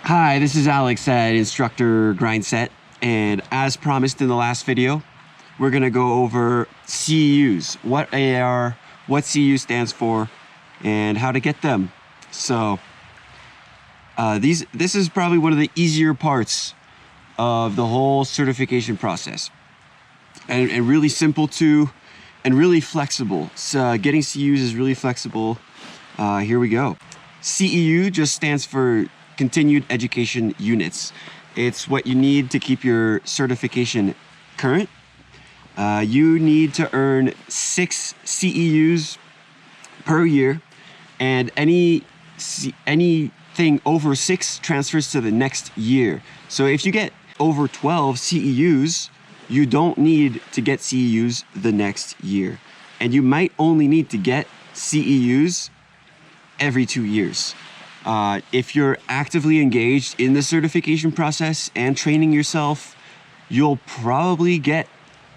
Hi, this is Alex at Instructor Grindset, and as promised in the last video, we're going to go over CEUs, what they are, what CEU stands for, and how to get them. So this is probably one of the easier parts of the whole certification process, and really simple too, and really flexible. So getting CEUs is really flexible. Here we go. CEU just stands for Continued Education Units. It's what you need to keep your certification current. You need to earn 6 CEUs per year, and anything over 6 transfers to the next year. So if you get over 12 CEUs, you don't need to get CEUs the next year. And you might only need to get CEUs every 2 years. If you're actively engaged in the certification process and training yourself, you'll probably get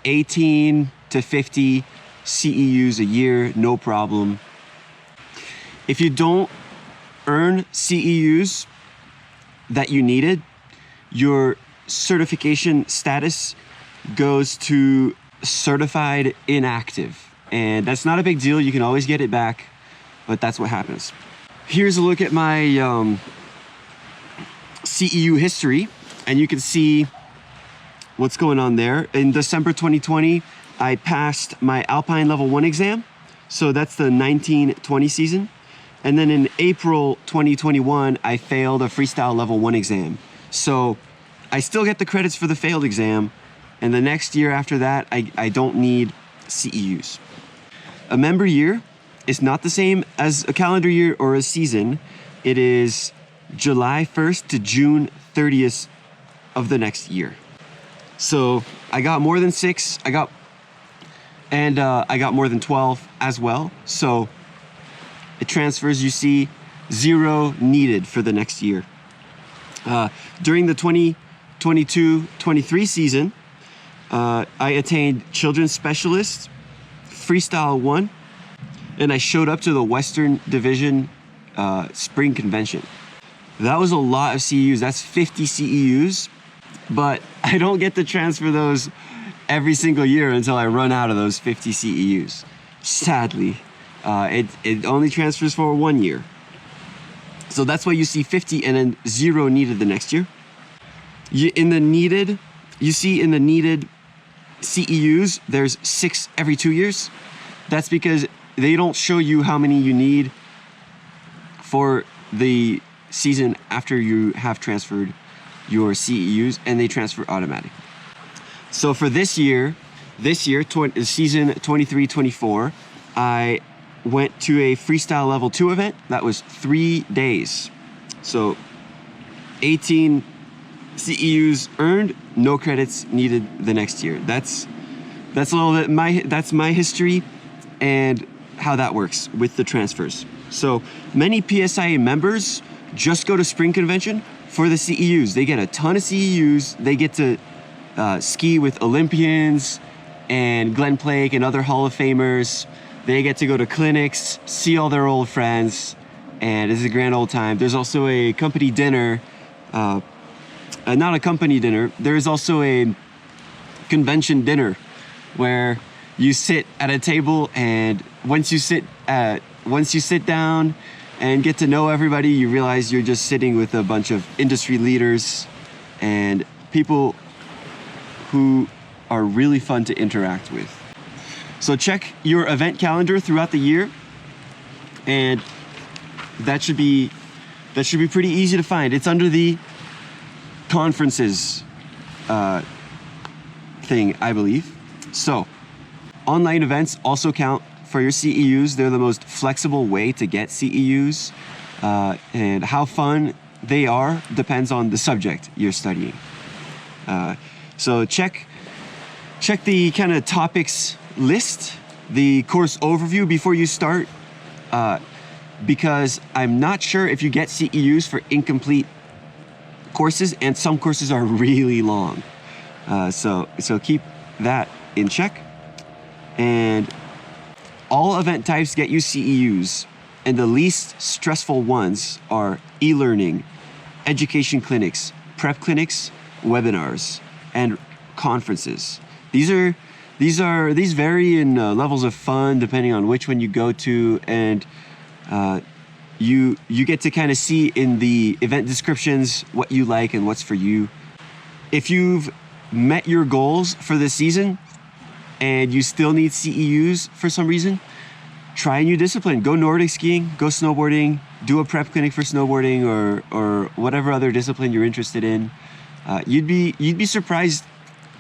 18 to 50 CEUs a year, no problem. If you don't earn CEUs that you needed, your certification status goes to certified inactive. And that's not a big deal. You can always get it back, but that's what happens. Here's a look at my CEU history, and you can see what's going on there. In December 2020, I passed my Alpine Level 1 exam. So that's the 19-20 season. And then in April 2021, I failed a Freestyle Level 1 exam. So I still get the credits for the failed exam. And the next year after that, I don't need CEUs. A member year is not the same as a calendar year or a season. It is July 1st to June 30th of the next year. So I got more than 6. I got more than 12 as well. So it transfers, you see, 0 needed for the next year. During the 2022-23 season, I attained Children's Specialist, Freestyle 1, and I showed up to the Western Division Spring Convention. That was a lot of CEUs. That's 50 CEUs, but I don't get to transfer those every single year until I run out of those 50 CEUs. Sadly, it only transfers for 1 year. So that's why you see 50 and then 0 needed the next year. In the needed CEUs, there's 6 every 2 years. That's because they don't show you how many you need for the season after you have transferred your CEUs, and they transfer automatically. So for this year, season 23-24, I went to a Freestyle Level 2 event. That was 3 days. So 18 CEUs earned, no credits needed the next year. That's a little bit that's my history and how that works with the transfers. So many PSIA members just go to Spring Convention for the CEUs. They get a ton of CEUs. They get to ski with Olympians and Glenn Plake and other Hall of Famers. They get to go to clinics, see all their old friends, and it's a grand old time. There's also a company dinner, not a company dinner, there's also a convention dinner where you sit at a table, and once you sit down and get to know everybody, you realize you're just sitting with a bunch of industry leaders and people who are really fun to interact with. So check your event calendar throughout the year, and that should be pretty easy to find. It's under the conferences thing, I believe. So online events also count for your CEUs. They're the most flexible way to get CEUs, and how fun they are depends on the subject you're studying. So check the kind of topics list, the course overview before you start, because I'm not sure if you get CEUs for incomplete courses, and some courses are really long. So keep that in check. And all event types get you CEUs, and the least stressful ones are e-learning, education clinics, prep clinics, webinars, and conferences. These vary in levels of fun depending on which one you go to, and you get to kind of see in the event descriptions what you like and what's for you. If you've met your goals for this season and you still need CEUs for some reason, try a new discipline. Go Nordic skiing, go snowboarding, do a prep clinic for snowboarding, or whatever other discipline you're interested in. You'd be surprised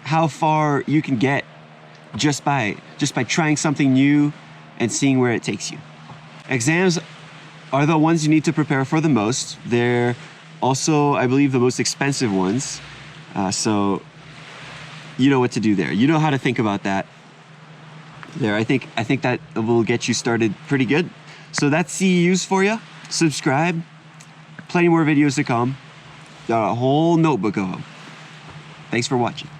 how far you can get just by trying something new and seeing where it takes you. Exams are the ones you need to prepare for the most. They're also, I believe, the most expensive ones. So you know what to do there. You know how to think about that there. I think that will get you started pretty good. So that's CEUs for you. Subscribe. Plenty more videos to come. Got a whole notebook of them. Thanks for watching.